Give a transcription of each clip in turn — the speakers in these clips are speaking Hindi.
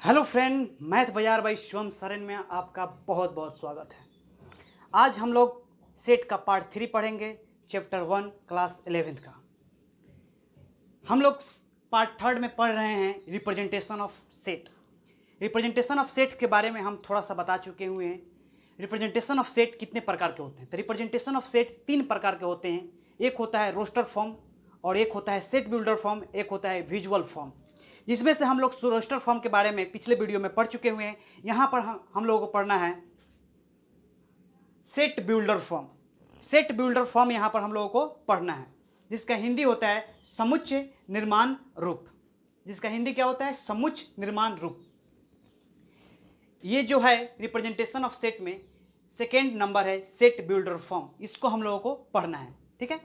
हेलो फ्रेंड, मैथ बाजार बाई शिवम सरन में आपका बहुत बहुत स्वागत है। आज हम लोग सेट का पार्ट 3 पढ़ेंगे, चैप्टर 1 क्लास 11th का। हम लोग पार्ट 3 में पढ़ रहे हैं representation of set. Representation of set के बारे में हम थोड़ा सा बता चुके हुए हैं। रिप्रेजेंटेशन ऑफ सेट कितने प्रकार के होते हैं? तो रिप्रेजेंटेशन ऑफ सेट 3 प्रकार के होते हैं। एक होता है रोस्टर फॉर्म, और एक होता है सेट बिल्डर फॉर्म, एक होता है विजुअल फॉर्म। जिसमें से हम लोग रोस्टर फॉर्म के बारे में पिछले वीडियो में पढ़ चुके हुए हैं। यहाँ पर हम लोगों को पढ़ना है set builder form. Set builder form यहाँ पर हम लोगों को पढ़ना है, जिसका हिंदी होता है समुच्चय निर्माण रूप। जिसका हिंदी क्या होता है? समुच्चय निर्माण रूप। ये जो है रिप्रेजेंटेशन ऑफ सेट में सेकेंड नंबर है सेट बिल्डर फॉर्म। इसको हम लोगों को पढ़ना है, ठीक है।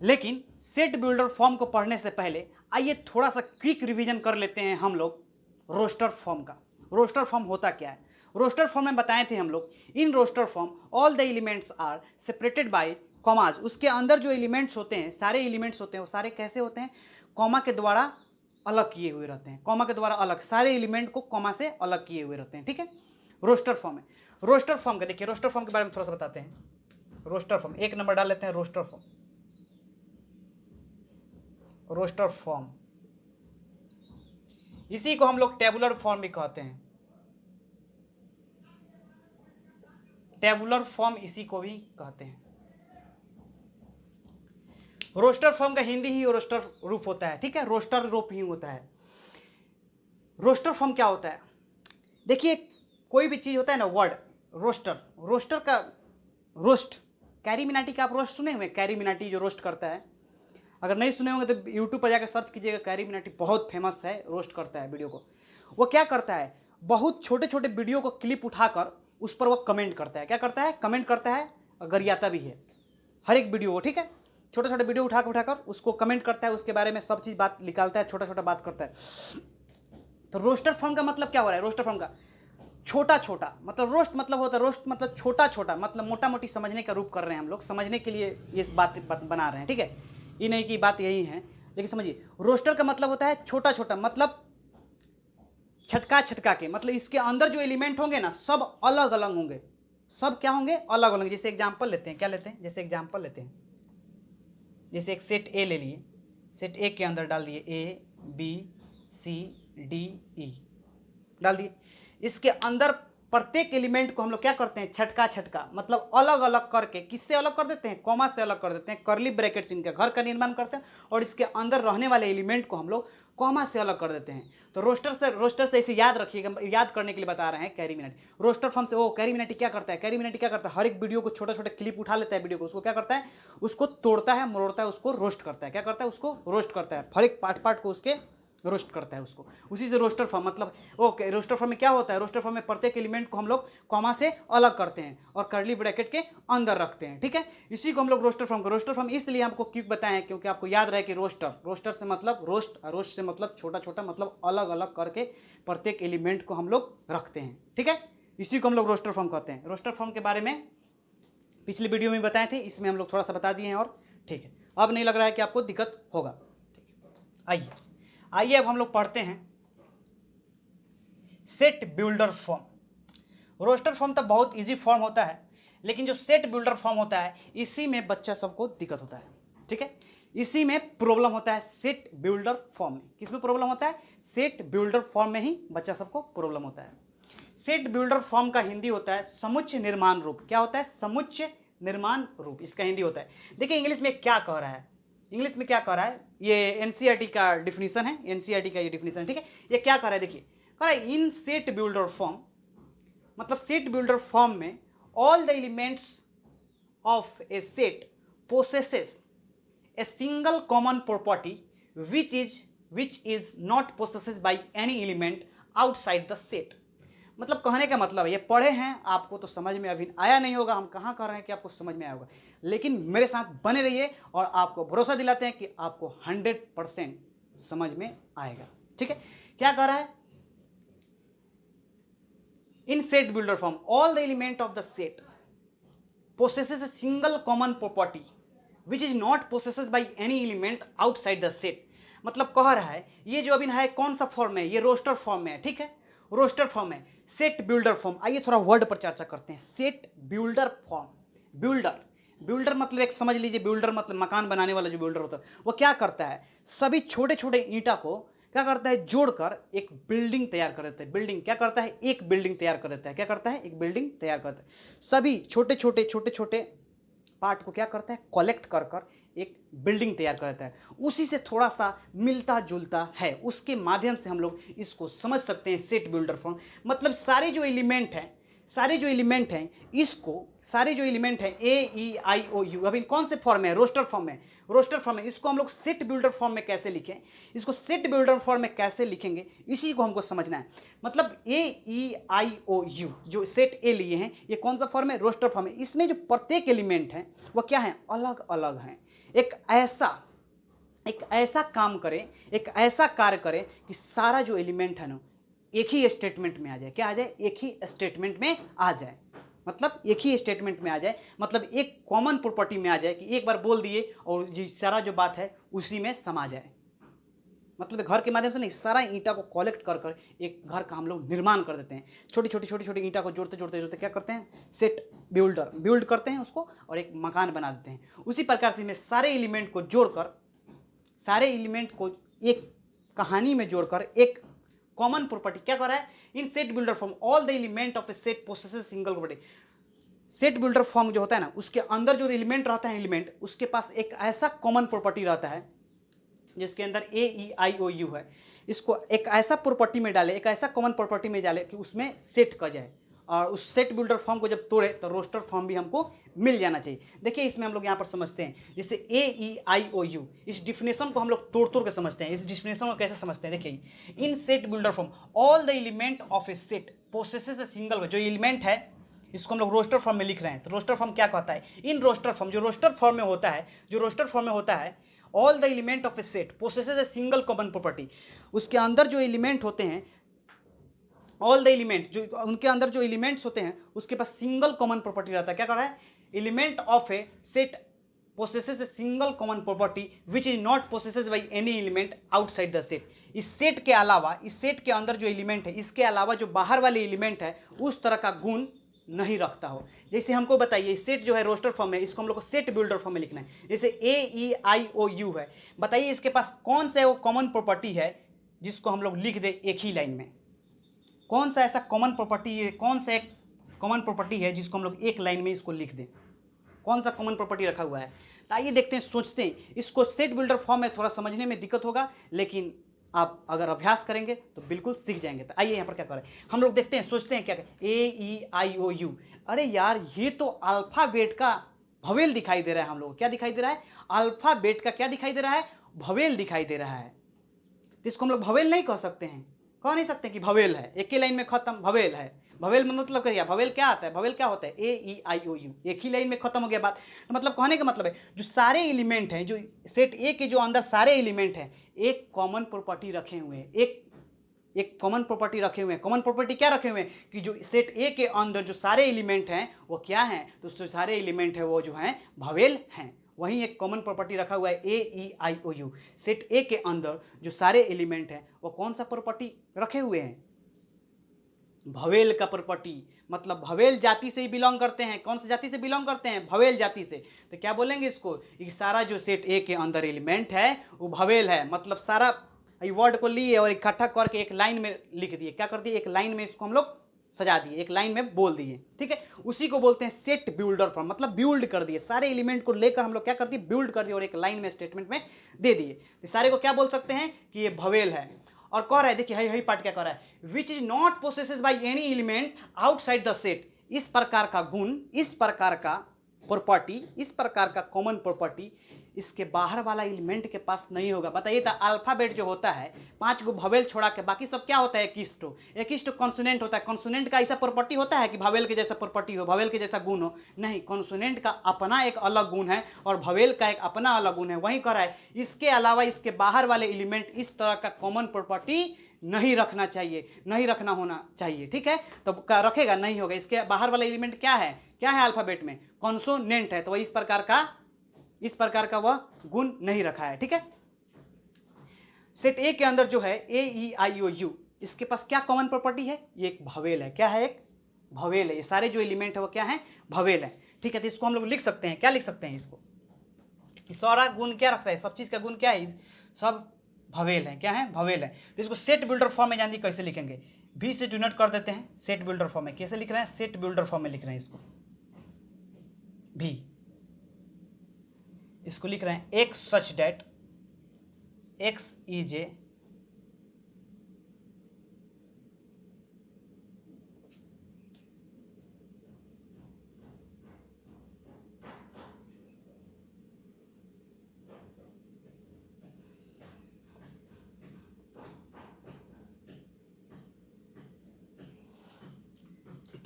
लेकिन सेट बिल्डर फॉर्म को पढ़ने से पहले आइए थोड़ा सा क्विक रिवीजन कर लेते हैं हम लोग रोस्टर फॉर्म का। रोस्टर फॉर्म होता क्या है? रोस्टर फॉर्म में बताए थे हम लोग, in roster form all the elements are separated by commas. उसके अंदर जो एलिमेंट्स होते हैं, सारे एलिमेंट्स होते हैं, वो सारे कैसे होते हैं? कॉमा के द्वारा अलग किए हुए रहते हैं। कॉमा के द्वारा अलग, सारे एलिमेंट को कॉमा से अलग किए हुए रहते हैं, ठीक है। रोस्टर फॉर्म है। रोस्टर फॉर्म का देखिए, रोस्टर फॉर्म के बारे में थोड़ा सा बताते हैं। रोस्टर फॉर्म एक नंबर डाल लेते हैं। रोस्टर फॉर्म, रोस्टर फॉर्म इसी को हम लोग टेबुलर फॉर्म भी कहते हैं। टेबुलर फॉर्म इसी को भी कहते हैं। रोस्टर फॉर्म का हिंदी ही रोस्टर रूप होता है, ठीक है। रोस्टर रूप ही होता है। रोस्टर फॉर्म क्या होता है? देखिए, कोई भी चीज होता है ना, वर्ड रोस्टर, रोस्टर का रोस्ट, कैरी मिनाटी का आप रोस्ट सुने हुए? कैरी मिनाटी जो रोस्ट करता है, अगर नहीं सुने होंगे तो यूट्यूब पर जाकर सर्च कीजिएगा। कैरी मिनाटी बहुत फेमस है, रोस्ट करता है वीडियो को। वो क्या करता है? बहुत छोटे छोटे वीडियो को क्लिप उठाकर उस पर वो कमेंट करता है। क्या करता है? कमेंट करता है, गरियाता भी है हर एक वीडियो को, ठीक है। छोटे छोटे वीडियो उठाकर उसको कमेंट करता है, उसके बारे में सब चीज़ बात निकालता है, छोटा छोटा बात करता है। तो रोस्टर फॉर्म का मतलब क्या हो रहा है? रोस्टर फॉर्म का छोटा छोटा मतलब रोस्ट मतलब होता है, रोस्ट मतलब छोटा छोटा, मतलब मोटा मोटी समझने का रूप कर रहे हैं हम लोग, समझने के लिए ये बात बना रहे हैं, ठीक है। ये नहीं कि बात यही है, लेकिन समझिए रोस्टर का मतलब होता है छोटा छोटा, मतलब छटका छटका के, मतलब इसके अंदर जो एलिमेंट होंगे ना, सब अलग अलग होंगे। सब क्या होंगे? अलग अलग। जैसे एग्जांपल लेते हैं, क्या लेते हैं? जैसे एग्जांपल लेते हैं, जैसे एक सेट ए ले लिए। सेट ए के अंदर डाल दिए A B C D E डाल दिए। इसके अंदर प्रत्येक एलिमेंट को हम लोग क्या करते हैं? छटका छटका, मतलब अलग अलग करके। किससे अलग कर देते हैं? कॉमा से अलग कर देते हैं। कर्ली ब्रैकेट्स इनके घर का निर्माण करते हैं, और इसके अंदर रहने वाले एलिमेंट को हम लोग कॉमा से अलग कर देते हैं। तो रोस्टर से इसे याद रखिएगा, याद करने के लिए बता रहे हैं कैरी मिनाटी। रोस्टर फॉर्म से वो कैरी मिनाटी क्या करता है? कैरी मिनाटी क्या करता है? हर एक वीडियो को छोटा छोटा क्लिप उठा लेता है, वीडियो को, उसको क्या करता है? उसको तोड़ता है, मरोड़ता है, उसको रोस्ट करता है। क्या करता है? उसको रोस्ट करता है, हर एक पार्ट पार्ट को उसके रोस्ट करता है उसको। उसी से रोस्टर फॉर्म मतलब ओके। रोस्टर फॉर्म में क्या होता है? रोस्टर फॉर्म में प्रत्येक एलिमेंट को हम लोग कॉमा से अलग करते हैं और कर्ली ब्रैकेट के अंदर रखते हैं, ठीक है। इसी को हम लोग रोस्टर फॉर्म को, रोस्टर फॉर्म इसलिए हमको क्यों बताएं, क्योंकि आपको याद रहे कि रोस्टर, रोस्टर से मतलब रोस्ट, रोस्ट से मतलब छोटा छोटा, मतलब अलग अलग करके प्रत्येक एलिमेंट को हम लोग रखते हैं, ठीक है। इसी को हम लोग रोस्टर फॉर्म कहते हैं। रोस्टर फॉर्म के बारे में पिछले वीडियो में बताए थे, इसमें हम लोग थोड़ा सा बता दिए हैं, और ठीक है, अब नहीं लग रहा है कि आपको दिक्कत होगा। आइए आइए अब हम लोग पढ़ते हैं set builder form. Roster form तो बहुत इजी फॉर्म होता है, लेकिन जो सेट बिल्डर फॉर्म होता है, इसी में बच्चा सबको दिक्कत होता है, ठीक है। इसी में प्रॉब्लम होता है सेट बिल्डर फॉर्म में। किसमें प्रॉब्लम होता है? सेट बिल्डर फॉर्म में ही बच्चा सबको प्रॉब्लम होता है। सेट बिल्डर फॉर्म का हिंदी होता है समुच्चय निर्माण रूप। क्या होता है? समुच्चय निर्माण रूप इसका हिंदी होता है। देखिए इंग्लिश में क्या कह रहा है, इंग्लिश में क्या कह रहा है, ये एनसीईआरटी का डिफिनीशन है, एनसीईआरटी का ये डिफिनीशन है, ठीक है। ये क्या कह रहा है? देखिए कह रहा है इन सेट बिल्डर फॉर्म, मतलब सेट बिल्डर फॉर्म में all the elements of A set possesses a single common property which is not possessed by any element outside the set। मतलब कहने का मतलब ये पढ़े हैं, आपको तो समझ में अभी आया नहीं होगा, हम कहाँ कह रहे हैं कि आपको समझ में आया होगा, लेकिन मेरे साथ बने रहिए और आपको भरोसा दिलाते हैं कि आपको 100% समझ में आएगा, ठीक है। क्या कह रहा है? इन set builder form all the element of the set possesses a single common property which is not possessed by any element outside the set। मतलब कह रहा है ये जो अभी है कौन सा फॉर्म है, ये रोस्टर फॉर्म में है, ठीक है, रोस्टर फॉर्म है, सेट बिल्डर फॉर्म। आइए थोड़ा वर्ड पर चर्चा करते हैं। Set builder form, builder, builder मतलब एक समझ लीजिए, बिल्डर मतलब मकान बनाने वाला जो बिल्डर होता है वो क्या करता है, सभी छोटे छोटे ईंटा को क्या करता है, जोड़कर एक बिल्डिंग तैयार कर देता है। बिल्डिंग क्या करता है, एक बिल्डिंग तैयार कर देता है। क्या करता है, एक बिल्डिंग तैयार करता है। सभी छोटे छोटे पार्ट को क्या करता है, कलेक्ट कर कर एक बिल्डिंग तैयार कर देता है। उसी से थोड़ा सा मिलता जुलता है, उसके माध्यम से हम लोग इसको समझ सकते हैं सेट बिल्डर फॉर्म। मतलब सारे जो एलिमेंट हैं, सारे जो एलिमेंट हैं इसको, सारे जो एलिमेंट हैं ए ई आई ओ यू, अभी कौन से फॉर्म है, रोस्टर फॉर्म में, रोस्टर फॉर्म में, इसको हम लोग सेट बिल्डर फॉर्म में कैसे लिखें, इसको सेट बिल्डर फॉर्म में कैसे लिखेंगे, इसी को हमको समझना है। मतलब ए ई आई ओ यू जो सेट ए लिए हैं, ये कौन सा फॉर्म है, रोस्टर फॉर्म है। इसमें जो प्रत्येक एलिमेंट है वो क्या है, अलग अलग हैं। एक ऐसा काम करें, एक ऐसा कार्य करें कि सारा जो एलिमेंट है ना एक ही स्टेटमेंट में आ जाए। क्या आ जाए, एक ही स्टेटमेंट में आ जाए। मतलब एक ही स्टेटमेंट में आ जाए, मतलब एक कॉमन प्रॉपर्टी में आ जाए कि एक बार बोल दिए और ये सारा जो बात है उसी में समा जाए। मतलब घर के माध्यम से नहीं, सारा ईंटा को कलेक्ट कर कर एक घर का हम लोग निर्माण कर देते हैं। छोटी छोटी ईंटा को जोड़ते जोड़ते जोड़ते क्या करते हैं, सेट बिल्डर, बिल्ड करते हैं उसको और एक मकान बना देते हैं। उसी प्रकार से मैं सारे एलिमेंट को जोड़कर, सारे एलिमेंट को एक कहानी में जोड़कर एक कॉमन प्रॉपर्टी क्या कर रहा है, इन set builder form all the element of A set possesses single property. Set builder form जो होता है ना, उसके अंदर जो एलिमेंट रहता है, एलिमेंट उसके पास एक ऐसा कॉमन प्रॉपर्टी रहता है जिसके अंदर ए ई आई ओ यू है। इसको एक ऐसा प्रॉपर्टी में डाले, एक ऐसा कॉमन प्रॉपर्टी में डाले कि उसमें सेट कर जाए, और उस सेट बिल्डर फॉर्म को जब तोड़े तो रोस्टर फॉर्म भी हमको मिल जाना चाहिए। देखिए इसमें हम लोग यहाँ पर समझते हैं, जैसे ए ई आई ओ यू, इस डिफिनेशन को हम लोग तोड़ तोड़ के समझते हैं। इस डिफिनेशन को कैसे समझते हैं, देखिए, इन set builder form all the element of A set possesses a single, जो एलिमेंट है इसको हम लोग रोस्टर फॉर्म में लिख रहे हैं। तो रोस्टर फॉर्म क्या कहता है, इन रोस्टर फॉर्म, जो रोस्टर फॉर्म में होता है, जो रोस्टर फॉर्म में होता है, all the element of A set possesses a single common property, उसके अंदर जो एलिमेंट होते हैं, ऑल द एलिमेंट, जो उनके अंदर जो एलिमेंट्स होते हैं उसके पास सिंगल कॉमन प्रॉपर्टी रहता है। क्या कर रहा है, element of A set possesses a single common property which is not possessed by any element outside the set। इस सेट के अलावा, इस सेट के अंदर जो एलिमेंट है, इसके अलावा जो बाहर वाले एलिमेंट है उस तरह का गुण नहीं रखता हो। जैसे हमको बताइए, सेट जो है रोस्टर फॉर्म है, इसको हम लोग को सेट बिल्डर फॉर्म में लिखना है। जैसे ए ई आई ओ यू है, बताइए इसके पास कौन सा वो कॉमन प्रॉपर्टी है जिसको हम लोग लिख दे एक ही लाइन में। कौन सा ऐसा कॉमन प्रॉपर्टी है, कौन सा एक कॉमन प्रॉपर्टी है जिसको हम लोग एक लाइन में इसको लिख दें, कौन सा कॉमन प्रॉपर्टी रखा हुआ है। तो आइए देखते हैं, सोचते हैं। इसको सेट बिल्डर फॉर्म में थोड़ा समझने में दिक्कत होगा, लेकिन आप अगर अभ्यास करेंगे तो बिल्कुल सीख जाएंगे। तो आइए यहाँ पर क्या करें, हम लोग देखते हैं, सोचते हैं क्या करें। ए ई आई ओ यू, अरे यार ये तो अल्फाबेट का भवेल दिखाई दे रहा है। हम लोग क्या दिखाई दे रहा है, अल्फाबेट का क्या दिखाई दे रहा है, भवेल दिखाई दे रहा है। तो इसको हम लोग भवेल नहीं कह सकते हैं, कह नहीं सकते कि भवेल है, एक ही लाइन में खत्म भवेल है। भवेल में मतलब क्या, भवेल क्या आता है, भवेल क्या होता है, ए ई आई ओ यू, एक ही लाइन में खत्म हो गया बात। तो मतलब कहने का मतलब है जो सारे एलिमेंट हैं, जो सेट ए के जो अंदर सारे एलिमेंट हैं, एक कॉमन प्रॉपर्टी रखे हुए हैं, एक कॉमन प्रॉपर्टी रखे हुए हैं। कॉमन प्रॉपर्टी क्या रखे हुए हैं कि जो सेट ए के अंदर जो सारे एलिमेंट हैं वो क्या हैं, तो जो सारे एलिमेंट हैं वो जो हैं भवेल हैं। वहीं एक कॉमन प्रॉपर्टी रखा हुआ है ए ई आई ओ यू, सेट ए के अंदर जो सारे एलिमेंट हैं वो कौन सा प्रॉपर्टी रखे हुए हैं, भवेल का प्रॉपर्टी। मतलब भवेल जाति से ही बिलोंग करते हैं। कौन सी जाति से बिलोंग करते हैं, भवेल जाति से। तो क्या बोलेंगे इसको, ये सारा जो सेट ए के अंदर एलिमेंट है वो भवेल है। मतलब सारा ये वर्ड को लिए और इकट्ठा करके एक लाइन में लिख दिए। क्या कर दिए, एक लाइन में इसको हम लोग सजा दिए, एक लाइन में बोल दिए, ठीक है। उसी को बोलते हैं सेट बिल्डर फॉर्म। मतलब बिल्ड कर दिए, सारे एलिमेंट को लेकर हम लोग क्या कर दिए, बिल्ड कर दिए और एक लाइन में स्टेटमेंट में दे दिए। तो सारे को क्या बोल सकते हैं कि ये भवेल है। और कह रहा है, देखिए यही पार्ट क्या कह रहा है, which is not possessed by any element outside the set. इस प्रकार का गुण, इस प्रकार का प्रॉपर्टी, इस प्रकार का कॉमन प्रॉपर्टी इसके बाहर वाला एलिमेंट के पास नहीं होगा। बताइए तो अल्फाबेट जो होता है, 5 गो भवेल छोड़ा के बाकी सब क्या होता है, एक कॉन्सोनेंट होता है। कॉन्सोनेंट का ऐसा प्रॉपर्टी होता है कि भवेल के जैसा प्रॉपर्टी हो, भवेल के जैसा गुण हो, नहीं। कॉन्सोनेंट का अपना एक अलग गुण है और भवेल का एक अपना अलग गुण है। वहीं कह रहा है इसके अलावा इसके बाहर वाले एलिमेंट इस तरह का कॉमन प्रॉपर्टी नहीं रखना चाहिए, नहीं रखना होना चाहिए, ठीक है। तो रखेगा नहीं होगा। इसके बाहर वाला एलिमेंट क्या है, क्या है अल्फाबेट में, कॉन्सोनेंट है। तो वह इस प्रकार का वह गुण नहीं रखा है, ठीक है। सेट ए के अंदर जो है ए ई आई ओ यू, इसके पास क्या कॉमन प्रॉपर्टी है, ये एक भवेल है। क्या है, एक भवेल है। ये सारे जो एलिमेंट है वो क्या है, भवेल है। ठीक है, तो इसको हम लोग लिख सकते हैं, क्या लिख सकते हैं इसको, सारा गुण क्या रखता है, सब चीज का गुण क्या है, सब भवेल है। क्या है, भवेल है। तो इसको सेट बिल्डर फॉर्म में जानिए कैसे लिखेंगे, भी से डिनोट कर देते हैं सेट बिल्डर फॉर्म में। कैसे लिख रहे हैं, सेट बिल्डर फॉर्म में लिख रहे हैं इसको, भी इसको लिख रहे हैं एक्स सच डेट एक्स ई जे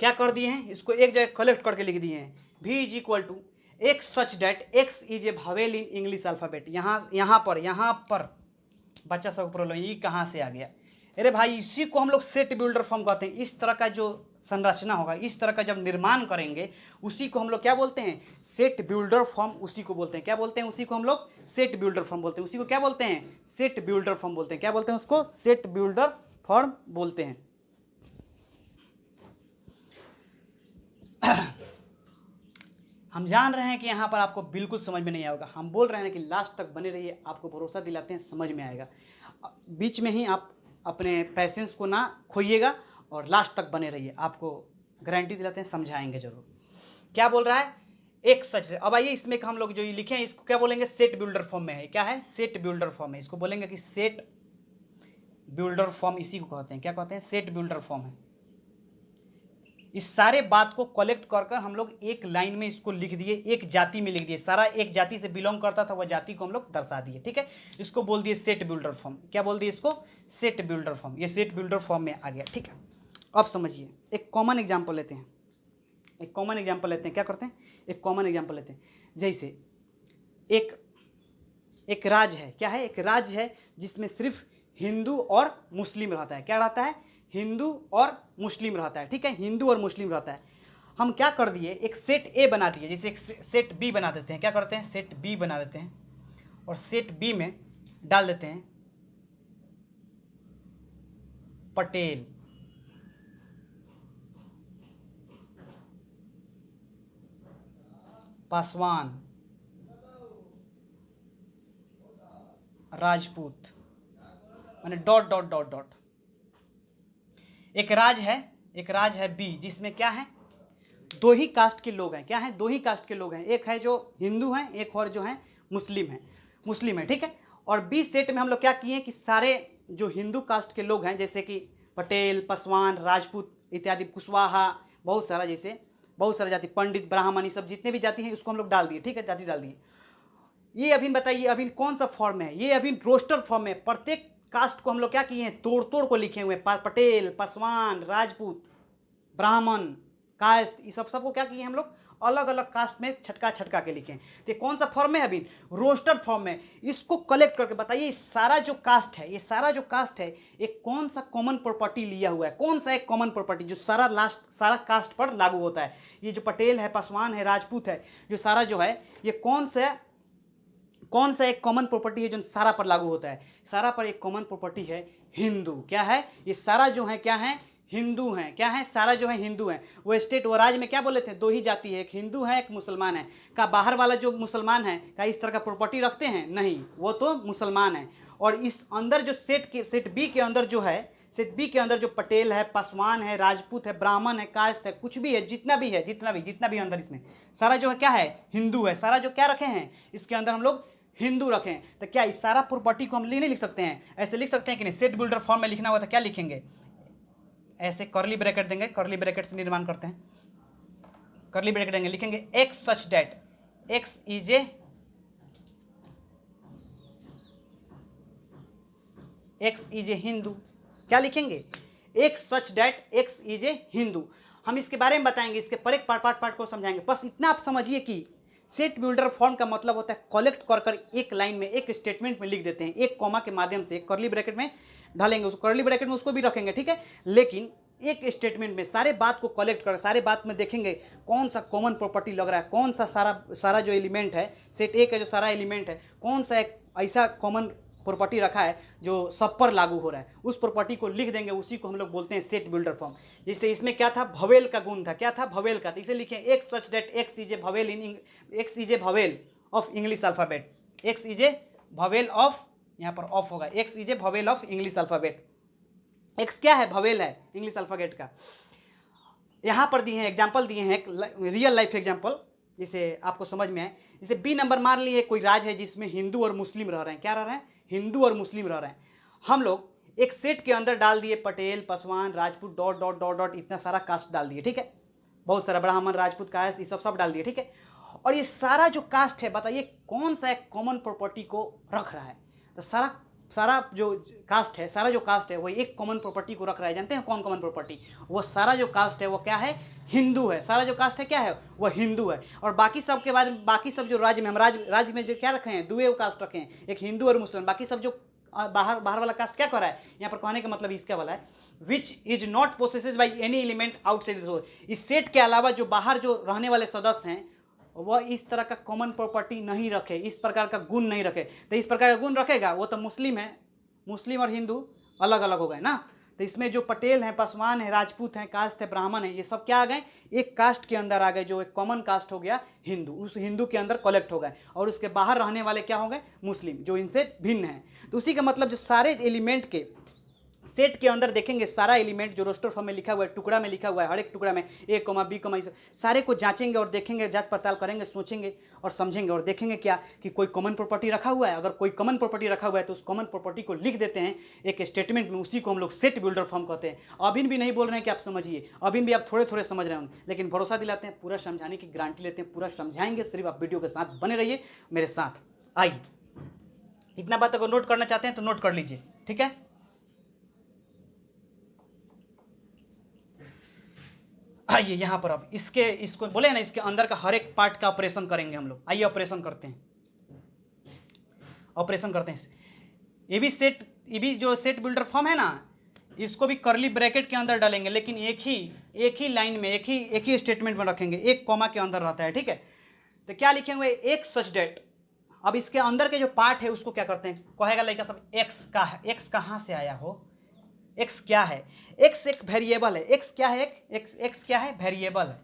क्या कर दिए हैं, इसको एक जगह कलेक्ट करके लिख दिए हैं, v is equal to x such that x is a vowel in English alphabet. यहाँ पर बच्चा सब प्रॉब्लम, ये कहाँ से आ गया, अरे भाई इसी को हम लोग सेट बिल्डर फॉर्म कहते हैं। इस तरह का जो संरचना होगा, इस तरह का जब निर्माण करेंगे, उसी को हम लोग क्या बोलते हैं, सेट बिल्डर फॉर्म, उसी को बोलते हैं। क्या बोलते हैं, उसी को हम लोग सेट बिल्डर फॉर्म बोलते हैं। उसी को क्या बोलते हैं, सेट बिल्डर फॉर्म बोलते हैं। क्या बोलते हैं उसको, सेट बिल्डर फॉर्म बोलते हैं। हम जान रहे हैं कि यहाँ पर आपको बिल्कुल समझ में नहीं आएगा, हम बोल रहे हैं कि लास्ट तक बने रहिए, आपको भरोसा दिलाते हैं समझ में आएगा। बीच में ही आप अपने पैसेंस को ना खोइएगा और लास्ट तक बने रहिए, आपको गारंटी दिलाते हैं समझाएंगे जरूर। क्या बोल रहा है, एक सच। अब आइए इसमें हम लोग जो ये लिखे हैं इसको क्या बोलेंगे, सेट बिल्डर फॉर्म में है। क्या है, सेट बिल्डर फॉर्म है। इसको बोलेंगे कि सेट बिल्डर फॉर्म, इसी को कहते हैं, क्या कहते हैं, सेट बिल्डर फॉर्म है। इस सारे बात को कलेक्ट कर कर हम लोग एक लाइन में इसको लिख दिए, एक जाति में लिख दिए, सारा एक जाति से बिलोंग करता था, वह जाति को हम लोग दर्शा दिए। ठीक है, इसको बोल दिए सेट बिल्डर फॉर्म। क्या बोल दिए इसको, सेट बिल्डर फॉर्म। ये सेट बिल्डर फॉर्म में आ गया। ठीक है, अब समझिए, एक कॉमन एग्जाम्पल लेते हैं, एक कॉमन एग्जाम्पल लेते हैं। क्या करते हैं, एक कॉमन एग्जाम्पल लेते हैं। जैसे एक राज्य है, क्या है, एक राज्य है जिसमें सिर्फ हिंदू और मुस्लिम रहता है। क्या रहता है, हिंदू और मुस्लिम रहता है। ठीक है, हिंदू और मुस्लिम रहता है। हम क्या कर दिए, एक सेट ए बना दिए, जैसे एक सेट बी बना देते हैं। क्या करते हैं, सेट बी बना देते हैं और सेट बी में डाल देते हैं पटेल, पासवान, राजपूत, माने डॉट डॉट डॉट डॉट। एक राज है बी, जिसमें क्या है, दो ही कास्ट के लोग हैं। क्या है, दो ही कास्ट के लोग हैं, एक है जो हिंदू हैं, एक और जो है मुस्लिम है। ठीक है, और बी सेट में हम लोग क्या किए कि सारे जो हिंदू कास्ट के लोग हैं, जैसे कि पटेल, पासवान, राजपूत इत्यादि, कुशवाहा, बहुत सारा, जैसे बहुत सारा जाति, पंडित, ब्राह्मण, ये सब जितने भी जाति हैं उसको हम लोग डाल दिए। ठीक है, जाति डाल दिए। ये अभी बताइए, अभी कौन सा फॉर्म में है, ये अभी रोस्टर फॉर्म में। प्रत्येक कास्ट को हम लोग क्या किए हैं, तोड़ तोड़ को लिखे हुए हैं, पटेल, पासवान, राजपूत, ब्राह्मण, कास्ट, ये सबको क्या किए हम लोग, अलग अलग कास्ट में छटका छटका के लिखे हैं। तो कौन सा फॉर्म में है, अभी रोस्टर फॉर्म में। इसको कलेक्ट करके बताइए, सारा जो कास्ट है, ये सारा जो कास्ट है, एक कौन सा कॉमन प्रॉपर्टी लिया हुआ है, कौन सा एक कॉमन प्रॉपर्टी जो सारा कास्ट पर लागू होता है। ये जो पटेल है, पासवान है, राजपूत है, जो सारा जो है, ये कौन सा एक कॉमन प्रॉपर्टी है जो सारा पर लागू होता है। सारा पर एक कॉमन प्रॉपर्टी है हिंदू। क्या है, ये सारा जो है क्या है, हिंदू हैं। क्या है, सारा जो है हिंदू हैं। वो स्टेट, वो राज्य में क्या बोले थे, दो ही जाति है, एक हिंदू है, एक मुसलमान है। का बाहर वाला जो मुसलमान है, का इस तरह का प्रॉपर्टी रखते हैं, नहीं, वो तो मुसलमान है। और इस अंदर जो सेट बी के अंदर जो है, सेट बी के अंदर जो पटेल है, पासवान है, राजपूत है, ब्राह्मण है, कास्ट है, कुछ भी है, जितना भी अंदर इसमें सारा जो है क्या है, हिंदू है। सारा जो क्या रखे हैं, इसके अंदर हम लोग हिंदू रखें। तो क्या इस सारा प्रॉपर्टी को हम नहीं लिख सकते हैं, ऐसे लिख सकते हैं कि नहीं। सेट बिल्डर फॉर्म में लिखना हुआ था, क्या लिखेंगे, ऐसे करली ब्रैकेट देंगे, करली ब्रैकेट से निर्माण करते हैं, करली ब्रैकेट देंगे, लिखेंगे x such that x is a Hindu. क्या लिखेंगे, x such that x is a Hindu. हम इसके बारे में बताएंगे, इसके पर एक पार्ट को समझाएंगे। बस इतना आप समझिए कि सेट बिल्डर फॉर्म का मतलब होता है कलेक्ट कर एक लाइन में, एक स्टेटमेंट में लिख देते हैं, एक कॉमा के माध्यम से, एक करली ब्रैकेट में ढालेंगे, उस करली ब्रैकेट में उसको भी रखेंगे। ठीक है, लेकिन एक स्टेटमेंट में सारे बात को कलेक्ट कर, सारे बात में देखेंगे कौन सा कॉमन प्रॉपर्टी लग रहा है, कौन सा सारा जो एलिमेंट है, सेट ए का जो सारा एलिमेंट है, कौन सा एक ऐसा कॉमन प्रॉपर्टी रखा है जो सब पर लागू हो रहा है, उस प्रॉपर्टी को लिख देंगे, उसी को हम लोग बोलते हैं सेट बिल्डर फॉर्म। जैसे इसमें क्या था, भवेल का गुण था, क्या था, भवेल का, तो इसे लिखें X such that X is a vowel in X is a vowel of English alphabet, X is a vowel of, यहाँ पर ऑफ होगा, X is a vowel of English alphabet. X क्या है, भवेल है इंग्लिश अल्फाबेट का। यहाँ पर दिए हैं एग्जाम्पल, दिए हैं एक रियल लाइफ एग्जाम्पल जिसे आपको समझ में आए। जैसे बी नंबर मान लिए कोई राज्य है जिसमें हिंदू और मुस्लिम रह रहे हैं, क्या रह रहे हैं, हिंदू और मुस्लिम रह रहे हैं। हम लोग एक सेट के अंदर डाल दिए Patel, Paswan, Rajput, dot dot dot dot, इतना सारा कास्ट डाल दिए, ठीक है, बहुत सारा ब्राह्मण, राजपूत, कास्ट, ये सब डाल दिए, ठीक है। और ये सारा जो कास्ट है, बताइए कौन सा एक कॉमन प्रॉपर्टी को रख रहा है। तो सारा जो कास्ट है, सारा जो कास्ट है वो एक कॉमन प्रॉपर्टी को रख रहा है। जानते हैं कौन कॉमन प्रॉपर्टी, वो सारा जो कास्ट है वो क्या है, हिंदू है। सारा जो कास्ट है क्या है, वो हिंदू है। और बाकी सब के बाद बाकी सब जो राज्य में हम राज्य में जो क्या रखे हैं, दुए कास्ट रखे हैं, एक हिंदू और मुस्लिम। बाकी सब जो बाहर वाला कास्ट क्या कर रहा है, यहाँ पर कहने का मतलब इसका वाला है which is not possessed by any element outside. इस सेट के अलावा जो बाहर जो रहने वाले सदस्य हैं वह इस तरह का कॉमन प्रॉपर्टी नहीं रखे, इस प्रकार का गुण नहीं रखे। तो इस प्रकार का गुण रखेगा वो तो मुस्लिम है, मुस्लिम और हिंदू अलग अलग हो गए ना। तो इसमें जो पटेल हैं, पासवान है, राजपूत हैं, कास्ट है, ब्राह्मण है, ये सब क्या आ गए, एक कास्ट के अंदर आ गए, जो एक कॉमन कास्ट हो गया हिंदू, उस हिंदू के अंदर कलेक्ट हो गए। और उसके बाहर रहने वाले क्या हो गए, मुस्लिम, जो इनसे भिन्न है। तो उसी का मतलब जो सारे एलिमेंट के सेट के अंदर देखेंगे, सारा एलिमेंट जो रोस्टर फॉर्म में लिखा हुआ है, टुकड़ा में लिखा हुआ है, हर एक टुकड़ा में ए कॉमा बी कॉमा, सारे को जांचेंगे और देखेंगे, जांच पड़ताल करेंगे, सोचेंगे और समझेंगे और देखेंगे क्या कि कोई कॉमन प्रॉपर्टी रखा हुआ है। अगर कोई कॉमन प्रॉपर्टी रखा हुआ है तो उस कॉमन प्रॉपर्टी को लिख देते हैं एक स्टेटमेंट में, उसी को हम लोग सेट बिल्डर फॉर्म कहते हैं। अभी भी नहीं बोल रहे हैं कि आप समझिए, अभी भी आप थोड़े थोड़े समझ रहे होंगे, लेकिन भरोसा दिलाते हैं, पूरा समझाने की गारंटी लेते हैं, पूरा समझाएंगे। सिर्फ आप वीडियो के साथ बने रहिए मेरे साथ। आइए, इतना बात अगर नोट करना चाहते हैं तो नोट कर लीजिए, ठीक है। आइए यहाँ पर अब इसको बोले ना, इसके अंदर का हर एक पार्ट का ऑपरेशन करेंगे हम लोग। आइए ऑपरेशन करते हैं, ऑपरेशन करते हैं। ये भी जो सेट बिल्डर फॉर्म है ना, इसको भी कर्ली ब्रैकेट के अंदर डालेंगे, लेकिन एक ही लाइन में, एक ही स्टेटमेंट में रखेंगे, एक कॉमा के अंदर रहता है, ठीक है। तो क्या लिखेंगे, एक सच डेट। अब इसके अंदर के जो पार्ट है उसको क्या करते हैं, कहेगा लड़का सब एक्स का है, एक्स कहाँ से आया हो, एक्स क्या है, एक्स एक वेरिएबल है, एक्स क्या है, एक्स क्या है, वेरिएबल है,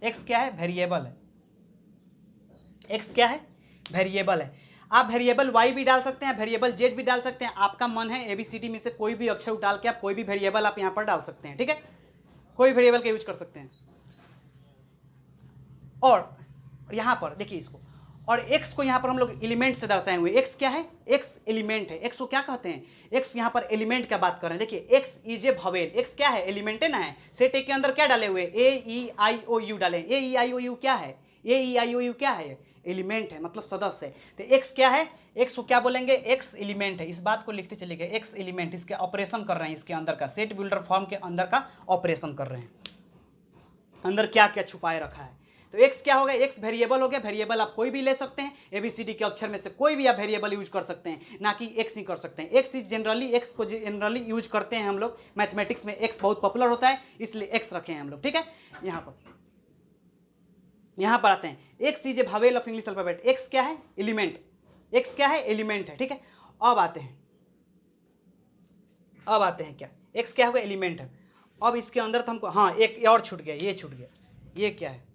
एक्स क्या है, वेरिएबल है, एक्स क्या है, वेरिएबल है। आप वेरिएबल वाई भी डाल सकते हैं, वेरिएबल जेड भी डाल सकते हैं, आपका मन है एबीसीडी में से कोई भी अक्षर डाल के आप कोई भी वेरिएबल आप यहाँ पर डाल सकते हैं, ठीक है, कोई वेरिएबल का यूज कर सकते हैं। और यहाँ पर देखिए इसको, और x को यहाँ पर हम लोग एलिमेंट से दर्शाए हुए, x क्या है, x एलिमेंट है। x को क्या कहते हैं, x यहाँ पर एलिमेंट का बात कर रहे हैं। देखिए x इज ए भवेल, x क्या है, एलिमेंट है ना, है। सेट ए के अंदर क्या डाले हुए, ए ई आई ओ यू डाले, ए ई आई ओ यू क्या है, ए ई आई ओ यू क्या है, एलिमेंट है, मतलब सदस्य है। तो x क्या है, x को क्या बोलेंगे, x एलिमेंट है। इस बात को लिखते चलिए, x एलिमेंट, इसके ऑपरेशन कर रहे हैं, इसके अंदर का सेट बिल्डर फॉर्म के अंदर का ऑपरेशन कर रहे हैं, अंदर क्या क्या छुपाए रखा है। तो x क्या हो गया, x वेरिएबल हो गया। वेरिएबल आप कोई भी ले सकते हैं, एबीसीडी के अक्षर में से कोई भी आप वेरिएबल यूज कर सकते हैं, ना कि x ही कर सकते हैं। x जनरली, x को जनरली यूज करते हैं हम लोग मैथमेटिक्स में, x बहुत पॉपुलर होता है इसलिए x रखे हैं हम लोग, ठीक है। यहाँ पर आते हैं, x is a vowel of English alphabet, x क्या है, एलिमेंट, x क्या है, एलिमेंट है, ठीक है। अब आते हैं क्या, x क्या होगा, एलिमेंट है। अब इसके अंदर तो हमको, हाँ एक और छूट गया, ये छूट गया, ये क्या है,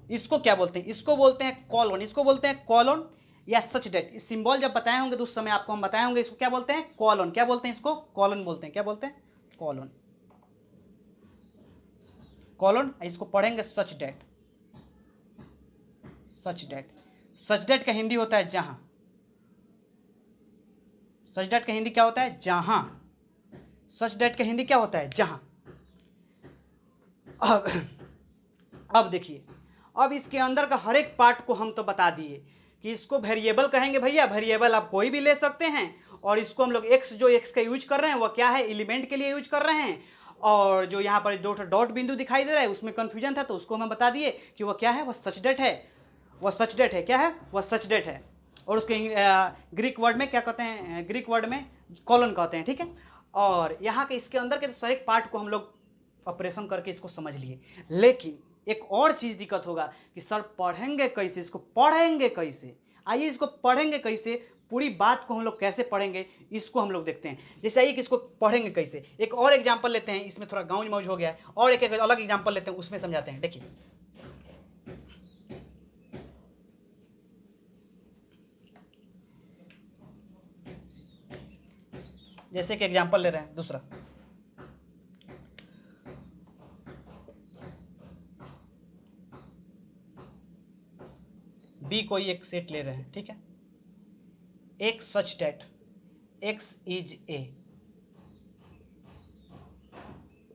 इसको क्या बोलते हैं, इसको बोलते हैं कॉलन, इसको बोलते हैं कॉलन या सच डेट। इस सिंबल जब बताए होंगे तो उस समय आपको हम बताए होंगे, इसको क्या बोलते हैं, कॉलन। क्या बोलते हैं इसको, कॉलन बोलते हैं, क्या बोलते हैं, कॉलन, कॉलन। इसको पढ़ेंगे सच डेट, सच डेट। सच डेट का हिंदी होता है जहां, सच डेट का हिंदी क्या होता है, जहां, सच डेट का हिंदी क्या होता है, जहां। अब देखिए, अब इसके अंदर का हर एक पार्ट को हम तो बता दिए कि इसको वेरिएबल कहेंगे भैया, वेरिएबल आप कोई भी ले सकते हैं। और इसको हम लोग एक्स, जो एक्स का यूज कर रहे हैं वो क्या है, एलिमेंट के लिए यूज कर रहे हैं। और जो यहाँ पर दो डॉट बिंदु दिखाई दे रहा है उसमें कंफ्यूजन था, तो उसको हम बता दिए कि वह क्या है, वह सच डेट है, वह सच डेट है, क्या है, वह सच डेट है। और उसके ग्रीक वर्ड में क्या कहते हैं, ग्रीक वर्ड में कॉलन कहते हैं, ठीक है। और यहाँ के इसके अंदर के सारे पार्ट को हम लोग ऑपरेशन करके इसको समझ लिए। लेकिन एक और चीज़ दिक्कत होगा कि सर पढ़ेंगे कैसे, इसको पढ़ेंगे कैसे। आइए इसको पढ़ेंगे कैसे, पूरी बात को हम लोग कैसे पढ़ेंगे इसको हम लोग देखते हैं। जैसे आइए कि इसको पढ़ेंगे कैसे, एक और एग्जाम्पल लेते हैं, इसमें थोड़ा गाँव मौज हो गया है, और एक अलग एग्जाम्पल लेते हैं, उसमें समझाते हैं। देखिए जैसे कि एग्जाम्पल ले रहे हैं दूसरा, बी कोई एक सेट ले रहे हैं, ठीक है, X such that x is a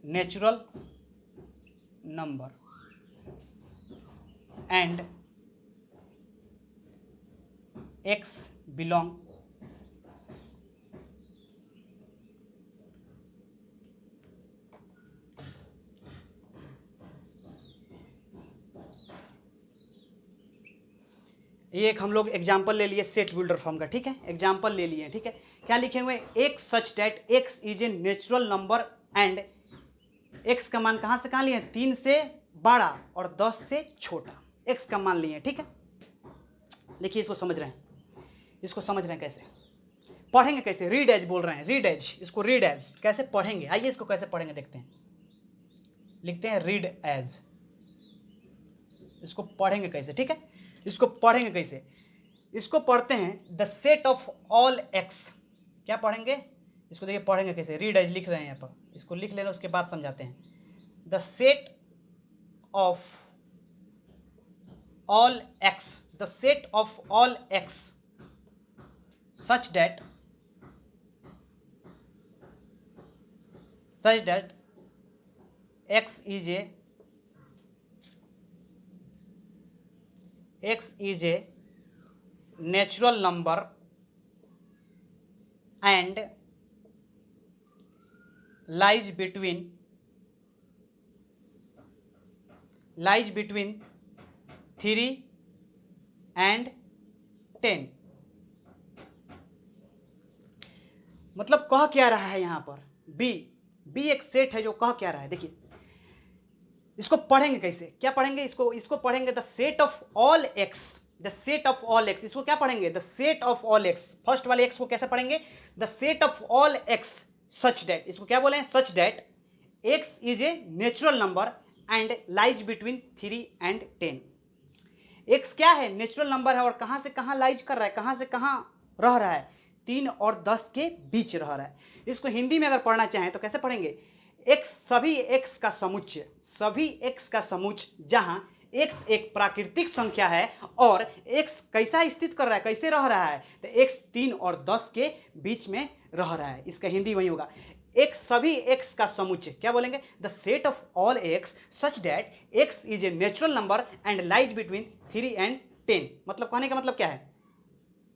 natural number and X belong ये एक हम लोग एग्जाम्पल ले लिए सेट बिल्डर फॉर्म का, ठीक है, एग्जाम्पल ले लिए, ठीक है। क्या लिखे हुए, X such that x is a natural number and X का मान कहाँ से कहाँ लिए, 3 से बड़ा और 10 से छोटा एक्स का मान लिए, ठीक है। देखिए इसको समझ रहे हैं, इसको समझ रहे हैं कैसे पढ़ेंगे, कैसे रीड एज बोल रहे हैं, रीड एज, इसको रीड एज कैसे पढ़ेंगे, आइए इसको कैसे पढ़ेंगे देखते हैं। लिखते हैं रीड एज, इसको पढ़ेंगे कैसे, ठीक है, इसको पढ़ेंगे कैसे, इसको पढ़ते हैं the set of all x. क्या पढ़ेंगे इसको, देखिए पढ़ेंगे कैसे, रीड एज लिख रहे हैं यहाँ पर, इसको लिख लेना, उसके बाद समझाते हैं। The set of all x, the set of all x such that x is a natural number and lies between 3 and 10। मतलब कह क्या रहा है यहाँ पर, बी एक सेट है जो कह क्या रहा है। देखिए इसको पढ़ेंगे कैसे, क्या पढ़ेंगे इसको पढ़ेंगे the set of all x, the set of all X, इसको क्या पढ़ेंगे, the set of all X, first वाले एक्स को कैसे पढ़ेंगे, the set of all x such that, इसको क्या बोले, such that x is a natural number and lies between 3 and 10। X क्या है, नेचुरल नंबर है और कहां से कहां लाइज कर रहा है, कहां से कहां रह रहा है, 3 और 10 के बीच रह रहा है। इसको हिंदी में अगर पढ़ना चाहें तो कैसे पढ़ेंगे, एक्स सभी एक्स का समुच्चय, सभी एक्स का समुच्चय जहां एक्स एक प्राकृतिक संख्या है और एक्स कैसा स्थित कर रहा है, कैसे रह रहा है, तो एक्स 3 और 10 के बीच में रह रहा है। इसका हिंदी वही होगा, एक सभी एक्स का समुच्चय, क्या बोलेंगे, the set of all x such that x is a natural number and lies between 3 and 10। मतलब कहने का मतलब क्या है,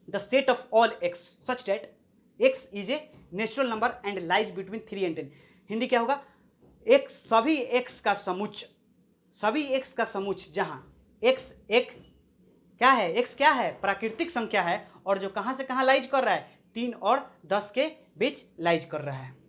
the set of all x such that x is a natural number and lies between 3 and 10। Hindi क्या होगा, एक सभी एक्स का समुच्चय, सभी एक्स का समुच्चय जहां एक्स एक क्या है, एक्स क्या है, प्राकृतिक संख्या है और जो कहां से कहां लाइज कर रहा है, 3 और 10 के बीच लाइज कर रहा है।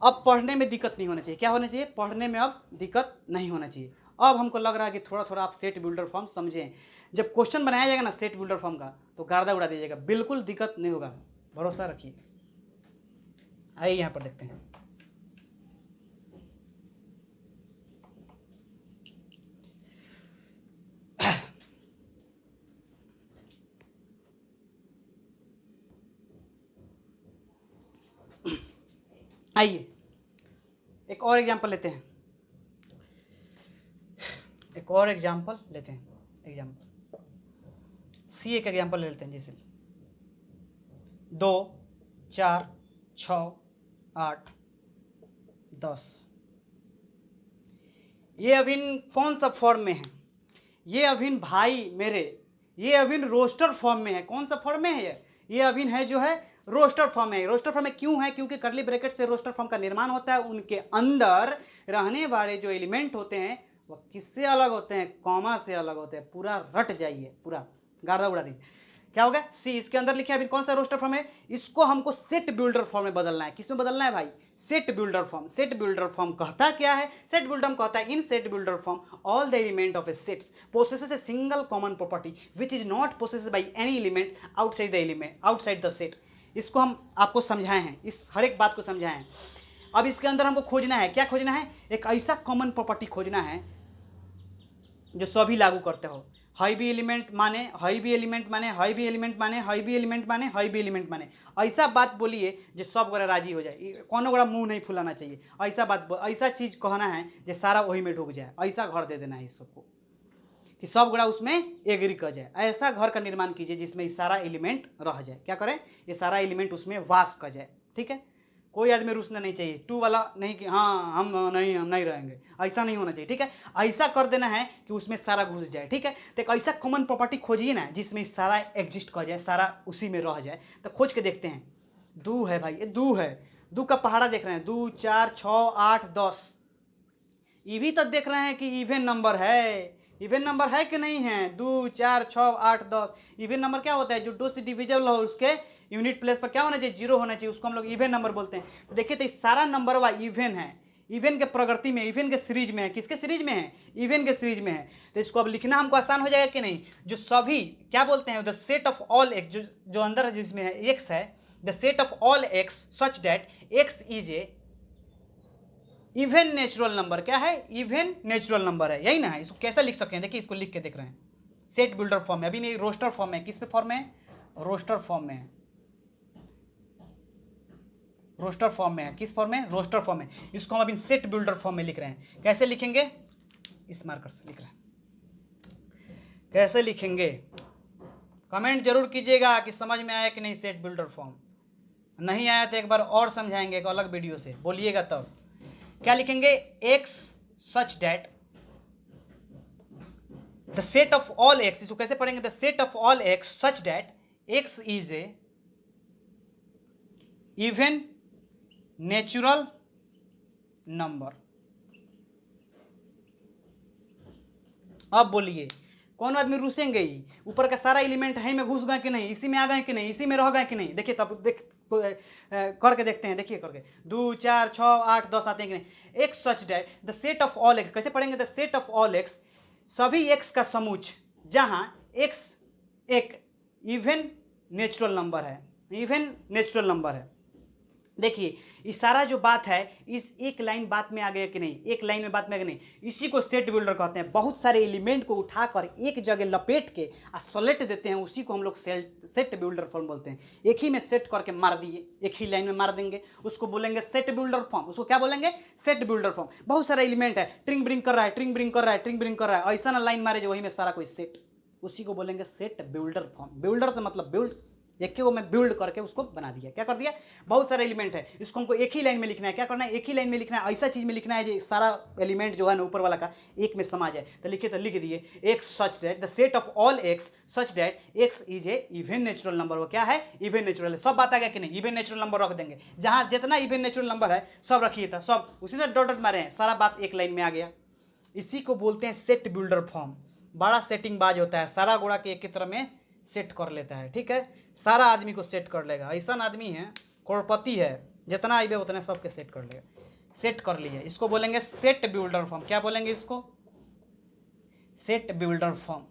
अब पढ़ने में दिक्कत नहीं होना चाहिए, क्या होना चाहिए, पढ़ने में अब दिक्कत नहीं होना चाहिए। अब हमको लग रहा है कि थोड़ा थोड़ा आप सेट बिल्डर फॉर्म समझें, जब क्वेश्चन बनाया जाएगा ना सेट बिल्डर फॉर्म का तो गर्दा उड़ा दीजिएगा, बिल्कुल दिक्कत नहीं होगा, भरोसा रखिए। आइए यहाँ पर देखते हैं, आइए एक और एग्जांपल लेते हैं, एक और एग्जांपल लेते हैं, एग्जांपल सी एक एग्जांपल ले लेते हैं, जैसे 2 4 6 8 10। ये अभिन्न कौन सा फॉर्म में है, ये अभिन्न भाई मेरे, ये अभिन्न रोस्टर फॉर्म में है। कौन सा फॉर्म में है, ये अभिन्न है जो है रोस्टर फॉर्म है। रोस्टर फॉर्म में क्यों है, क्योंकि करली ब्रैकेट से रोस्टर फॉर्म का निर्माण होता है, उनके अंदर रहने वाले जो एलिमेंट होते हैं वो किससे अलग होते हैं, कॉमा से अलग होते हैं। पूरा रट जाइए, पूरा गाड़ा उड़ा दीजिए। क्या हो गया सी। इसके अंदर लिखे अभी कौन सा रोस्टर फॉर्म है, इसको हमको सेट बिल्डर फॉर्म में बदलना है। किसमें बदलना है भाई, set builder form. Set builder form कहता क्या है, सेट बिल्डर कहता है इन set builder form all the element of A sets possesses a single common property which is not possessed bye any element outside the element outside the set. इसको हम आपको समझाए हैं, इस हर एक बात को समझाए हैं। अब इसके अंदर हमको खोजना है, क्या खोजना है, एक ऐसा कॉमन प्रॉपर्टी खोजना है जो सभी लागू करते हो। हाई बी एलिमेंट माने हाई बी एलिमेंट माने हाई बी एलिमेंट माने हाई बी एलिमेंट माने हाई बी एलिमेंट माने ऐसा बात बोलिए जो सब गोरा राजी हो जाए, कोनो गोरा मुंह नहीं फुलाना चाहिए। ऐसा बात ऐसा चीज कहना है जो सारा वही में ढुक जाए, ऐसा घर दे देना है इस सबको कि सब गोरा उसमें एग्री कर जाए। ऐसा घर का निर्माण कीजिए जिसमें ये सारा एलिमेंट रह जाए। क्या करें, ये सारा एलिमेंट उसमें वास कर जाए। ठीक है, कोई आदमी रुसना नहीं चाहिए, टू वाला नहीं कि हाँ हम नहीं रहेंगे, ऐसा नहीं होना चाहिए। ठीक है, ऐसा कर देना है कि उसमें सारा घुस जाए। ठीक है, तो एक ऐसा कॉमन प्रॉपर्टी खोजिए ना जिसमें सारा एग्जिस्ट कर जाए, सारा उसी में रह जाए। तो खोज के देखते हैं। दो है भाई, ये दो है, दो का पहाड़ा देख रहे हैं, 2 4 6 8 10। ये भी तो देख रहे हैं कि इवन नंबर है, इवन नंबर है कि नहीं है, 2 4 6 8 10। इवन नंबर क्या होता है, जो 2 से डिविजिबल हो उसके यूनिट प्लेस पर क्या होना चाहिए, 0 होना चाहिए, उसको हम लोग इवन नंबर बोलते हैं। तो देखिए तो सारा नंबर वा इवन है, इवन के प्रगति में, इवन के सीरीज में है। किसके सीरीज में है, इवन के सीरीज में है। तो इसको अब लिखना हमको आसान हो जाएगा कि नहीं। जो सभी क्या बोलते हैं, the set of all x, जो अंदर जिसमें है एक्स है, the set of all x such that X is A even natural number. क्या है, इवन नेचुरल नंबर है, यही ना है। इसको कैसे लिख सकते हैं, देखिए इसको लिख के देख रहे हैं। सेट बिल्डर फॉर्म में, अभी नहीं रोस्टर फॉर्म में, किस पे फॉर्म में है, रोस्टर फॉर्म में है, रोस्टर फॉर्म में है। किस फॉर्म में, रोस्टर फॉर्म में। इसको हम अभी सेट बिल्डर फॉर्म में लिख रहे हैं। कैसे लिखेंगे, इस मार्कर से लिख रहे हैं। कैसे लिखेंगे कमेंट जरूर कीजिएगा कि समझ में आया कि नहीं सेट बिल्डर फॉर्म। नहीं आया तो एक बार और समझाएंगे एक अलग वीडियो से, बोलिएगा तब। क्या लिखेंगे, x such that the set of all X. इसको कैसे पढ़ेंगे, the set of all x such that X is A even natural number. अब बोलिए कौन आदमी रुसेंगे, ही ऊपर का सारा एलिमेंट है में घुस गए कि नहीं, इसी में आ गए कि नहीं, इसी में रह गए कि नहीं। देखिए तब देख करके देखते हैं, देखिए करके 2 4 6 8 10 आते हैं कि नहीं। X such that the set of all x, कैसे पढ़ेंगे, the set of all x सभी एक्स का समूच जहां एक्स एक इवन नेचुरल नंबर है, इवन नेचुरल नंबर है। देखिए इस सारा जो बात है इस एक लाइन बात में आ गया कि नहीं, एक लाइन में बात में आ गया नहीं। इसी को सेट बिल्डर कहते हैं। बहुत सारे एलिमेंट को उठाकर एक जगह लपेट के सलेट देते हैं, उसी को हम लोग सेट बिल्डर फॉर्म बोलते हैं। एक ही में सेट करके मार दिए, एक ही लाइन में मार देंगे, उसको बोलेंगे सेट बिल्डर फॉर्म। उसको क्या बोलेंगे, सेट बिल्डर फॉर्म। बहुत सारा एलिमेंट है, ट्रिंग ब्रिंग कर रहा है, ट्रिंग ब्रिंग कर रहा है, ट्रिंग ब्रिंग कर रहा है, ऐसा ना लाइन मारे जो वही में सारा कोई सेट, उसी को बोलेंगे सेट बिल्डर फॉर्म। बिल्डर से मतलब बिल्ड, एक को मैं बिल्ड करके उसको बना दिया। क्या कर दिया, बहुत सारे एलिमेंट है, इसको हमको एक ही लाइन में लिखना है। क्या करना है, एक ही लाइन में लिखना है, ऐसा चीज में लिखना है जो सारा एलिमेंट जो है ना ऊपर वाला का एक में समा जाए। तो लिखिए, तो लिख दिए x such that the set of all x such that X is A even natural number. वो क्या है, इवन नेचुरल है। सब बात आ गया कि नहीं, इवन नेचुरल नंबर रख देंगे, जहां जितना इवन नेचुरल नंबर है सब रखिए था, सब उसी ने डॉट डॉट मारे हैं, सारा बात एक लाइन में आ गया। इसी को बोलते हैं सेट बिल्डर फॉर्म। बड़ा सेटिंग बाज होता है, सारा गोड़ा के एक की तरह में सेट कर लेता है। ठीक है, सारा आदमी को सेट कर लेगा। ऐसा आदमी है, करोड़पति है, जितना आइबे उतने सबके सेट कर लेगा। सेट कर लिया, इसको बोलेंगे सेट बिल्डर फॉर्म। क्या बोलेंगे इसको, सेट बिल्डर फॉर्म।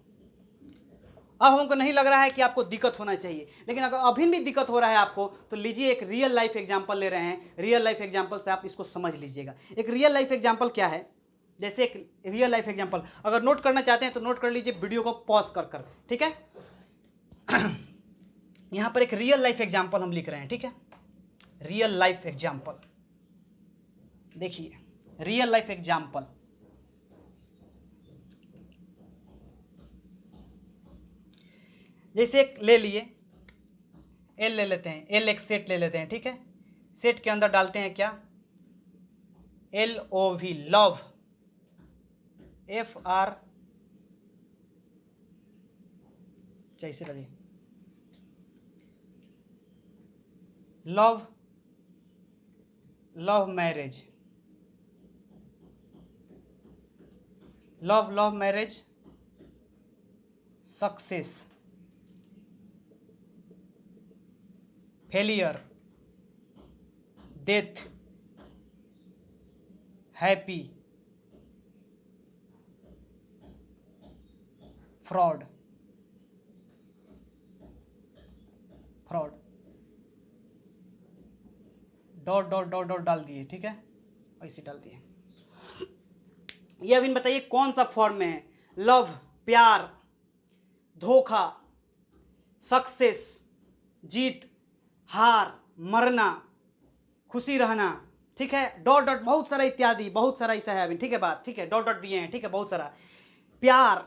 अब हमको नहीं लग रहा है कि आपको दिक्कत होना चाहिए, लेकिन अगर अभी भी दिक्कत हो रहा है आपको तो लीजिए एक रियल लाइफ एग्जांपल ले रहे हैं। रियल लाइफ एग्जांपल से आप इसको समझ लीजिएगा। एक रियल लाइफ एग्जांपल क्या है, जैसे एक रियल लाइफ एग्जांपल अगर नोट करना चाहते हैं तो नोट कर लीजिए, वीडियो को पॉज कर कर। ठीक है, यहां पर एक रियल लाइफ एग्जांपल हम लिख रहे हैं। ठीक है, रियल लाइफ एग्जांपल देखिए, रियल लाइफ एग्जांपल जैसे एक ले लिए, एल ले लेते हैं, एल एक सेट ले लेते हैं। ठीक है, सेट के अंदर डालते हैं क्या, LOV लव, FR जैसे लगे love, love marriage, love love marriage success, failure, death, happy, fraud, fraud, dot dot dot dot डाल दिए, ठीक है, ऐसे डाल दिए। ये अभी बताइए कौन सा फॉर्म में है? लव, प्यार, धोखा, सक्सेस, जीत, हार, मरना, खुशी रहना, ठीक है, डॉट डॉट बहुत सारा इत्यादि, बहुत सारा ऐसा है अभी, ठीक है बात, ठीक है, डॉट डॉट दिए हैं, ठीक है, बहुत सारा। प्यार,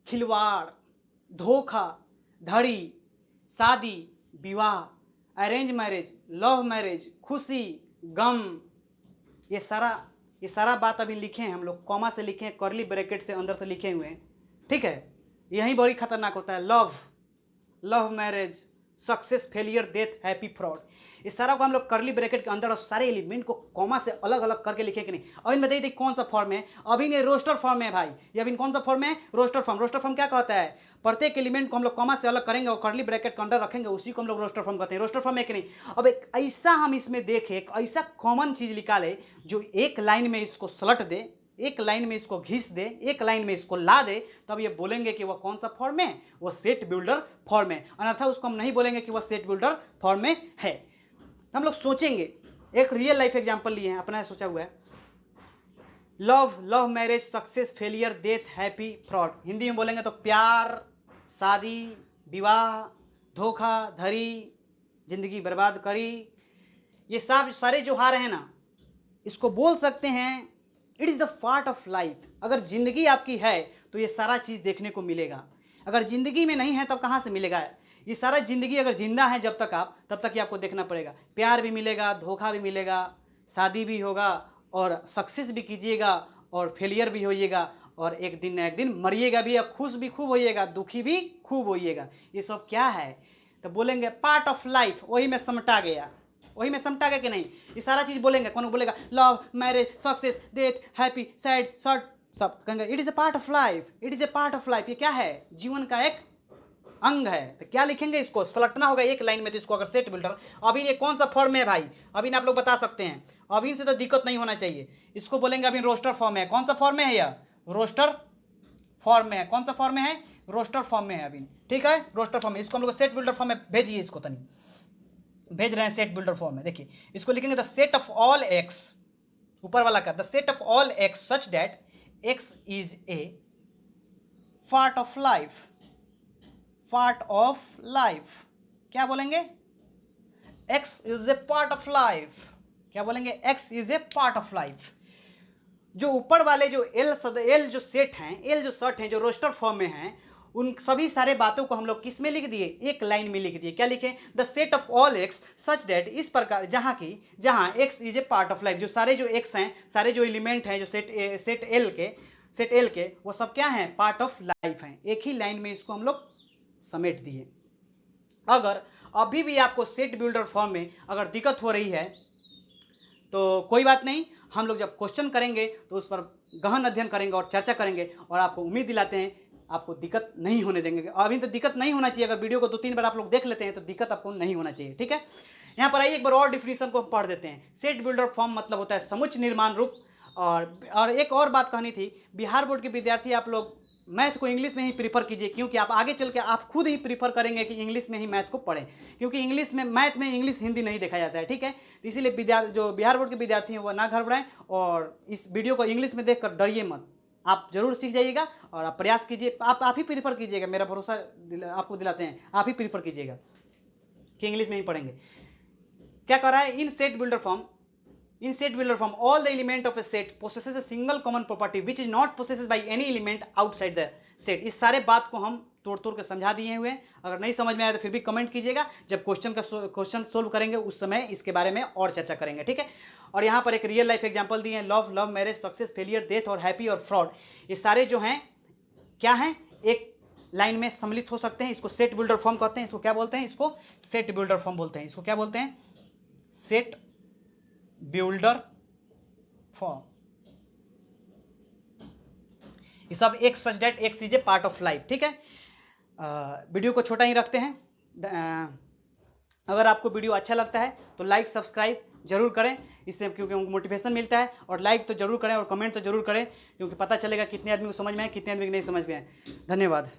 खिलवाड़, धोखा, धड़ी, शादी, विवाह, अरेंज मैरिज, लव मैरिज, खुशी, गम, ये सारा बात अभी लिखे हैं हम लोग, कॉमा से लिखे हैं, कर्ली ब्रैकेट से अंदर से लिखे हुए हैं, ठीक है। यही बड़ी खतरनाक होता है, love marriage, success, failure, death, happy, fraud. इस सारा को हम लोग कर्ली ब्रैकेट के अंदर और सारे एलिमेंट को कॉमा से अलग अलग करके लिखे कि नहीं। अभी बताइए कौन सा फॉर्म है? अभी ये रोस्टर फॉर्म है भाई, ये अभी कौन सा फॉर्म है? Roster form. रोस्टर फॉर्म क्या कहता है? प्रत्येक एलिमेंट को हम लोग कॉमा से अलग करेंगे और कर्ली ब्रैकेट के अंदर रखेंगे, उसी को हम लोग रोस्टर फॉर्म कहते हैं। रोस्टर फॉर्म है कि नहीं? अब एक ऐसा हम इसमें देखें, एक ऐसा कॉमन चीज निकाले जो एक लाइन में इसको सलट दे, एक लाइन में इसको घिस दे, एक लाइन में इसको ला दे, तब ये बोलेंगे कि वह कौन सा फॉर्म है? वो सेट बिल्डर फॉर्म है। अन्यथा उसको हम नहीं बोलेंगे कि वह सेट बिल्डर फॉर्म में है। हम लोग सोचेंगे, एक रियल लाइफ एग्जांपल लिए हैं, अपना सोचा हुआ है। Love marriage, success, failure, death, happy, fraud. Hindi में बोलेंगे तो प्यार, शादी, विवाह, धोखा धड़ी, जिंदगी बर्बाद करी, ये सब सारे जो हार हैं ना, इसको बोल सकते हैं it is the part of life. अगर जिंदगी आपकी है तो ये सारा चीज़ देखने को मिलेगा, अगर जिंदगी में नहीं है तब कहाँ से मिलेगा? ये सारा जिंदगी अगर जिंदा है जब तक आप, तब तक ही आपको देखना पड़ेगा। प्यार भी मिलेगा, धोखा भी मिलेगा, शादी भी होगा, और सक्सेस भी कीजिएगा, और फेलियर भी होइएगा, और एक दिन न एक दिन मरिएगा भी, और खुश भी खूब होइएगा, दुखी भी खूब होइएगा। ये सब क्या है? तो बोलेंगे पार्ट ऑफ लाइफ। वही में समटा गया, वही में समटा गया कि नहीं? ये सारा चीज़ बोलेंगे। कौन बोलेगा? Love marriage, success, death, happy, sad, sort, सब कहेंगे it is a part of life, it is a part of life. ये क्या है? जीवन का एक अंग है। तो क्या लिखेंगे? इसको सलटना होगा एक लाइन में। तो इसको अगर सेट बिल्डर, अभी ये कौन सा फॉर्म है भाई? अभी आप लोग बता सकते हैं, अभी से तो दिक्कत नहीं होना चाहिए। इसको बोलेंगे अभी रोस्टर फॉर्म है। कौन सा फॉर्म में है? यह रोस्टर फॉर्म में है। कौन सा फॉर्म में है? रोस्टर फॉर्म में है अभी, ठीक है, रोस्टर फॉर्म में। इसको हम लोग सेट बिल्डर फॉर्म में भेजिए, इसको तनी भेज रहे हैं सेट बिल्डर फॉर्म में। देखिए इसको लिखेंगे the set of all x, ऊपर वाला का, the set of all x such that X is A part of life, part of life. क्या बोलेंगे? X is A part of life. क्या बोलेंगे? X is A part of life. जो ऊपर वाले जो एल जो सेट हैं, एल जो सेट हैं, जो रोस्टर फॉर्म में हैं, उन सभी सारे बातों को हम लोग किस में लिख दिए? एक लाइन में लिख दिए। क्या लिखे? The set of all x such that, इस प्रकार जहां x is A part of life. जो सारे जो एक्स हैं, सारे जो एलिमेंट हैं जो सेट एल के वो सब क्या हैं? पार्ट ऑफ लाइफ हैं। एक ही लाइन में इसको हम लोग समेट दिए। अगर अभी भी आपको सेट बिल्डर फॉर्म में अगर दिक्कत हो रही है तो कोई बात नहीं, हम लोग जब क्वेश्चन करेंगे तो उस पर गहन अध्ययन करेंगे और चर्चा करेंगे, और आपको उम्मीद दिलाते हैं आपको दिक्कत नहीं होने देंगे। अभी तो दिक्कत नहीं होना चाहिए। अगर वीडियो को 2-3 बार आप लोग देख लेते हैं तो दिक्कत आपको नहीं होना चाहिए, ठीक है। यहाँ पर आइए एक बार और डिफिनीशन को पढ़ देते हैं। सेट बिल्डर फॉर्म मतलब होता है समुच्च निर्माण रूप। और एक और बात कहनी थी, बिहार बोर्ड के विद्यार्थी आप लोग मैथ को इंग्लिश में ही प्रीफर कीजिए, क्योंकि आप आगे चल के आप खुद ही प्रीफर करेंगे कि इंग्लिश में ही मैथ को पढ़ें, क्योंकि इंग्लिश में मैथ में इंग्लिश हिंदी नहीं देखा जाता है, ठीक है। तो इसीलिए जो बिहार बोर्ड के विद्यार्थी हैं वो ना घबराएं, और इस वीडियो को इंग्लिश में देखकर डरिए मत। आप जरूर सीख जाइएगा और आप प्रयास कीजिए। आप ही प्रीफर कीजिएगा, मेरा भरोसा आपको दिलाते हैं, आप ही प्रीफर कीजिएगा कि इंग्लिश में ही पढ़ेंगे। क्या कर रहा है? इन set builder form all the element of a set possesses a single common property which is not possessed by any element outside the set। इस सारे बात को हम तोड़ के समझा दिए हुए हैं। अगर नहीं समझ में आया तो फिर भी कमेंट कीजिएगा, जब क्वेश्चन सोल्व करेंगे उस समय इसके बारे में और चर्चा करेंगे, ठीक है। और यहाँ पर एक रियल लाइफ एग्जाम्पल दिए हैं, love marriage, success, failure, death और हैप्पी और फ्रॉड। ये सारे जो हैं क्या हैं? एक लाइन में सम्मिलित हो सकते हैं। इसको सेट बिल्डर फॉर्म कहते हैं। इसको क्या बोलते हैं? इसको सेट बिल्डर फॉर्म बोलते हैं। इसको क्या बोलते हैं? Set builder form. ये सब x such that X is A part of life, ठीक है। वीडियो को छोटा ही रखते हैं। अगर आपको वीडियो अच्छा लगता है तो लाइक सब्सक्राइब जरूर करें, इससे क्योंकि उनको मोटिवेशन मिलता है। और लाइक तो जरूर करें और कमेंट तो जरूर करें, क्योंकि पता चलेगा कितने आदमी को समझ में है, कितने आदमी को नहीं समझ में है। धन्यवाद।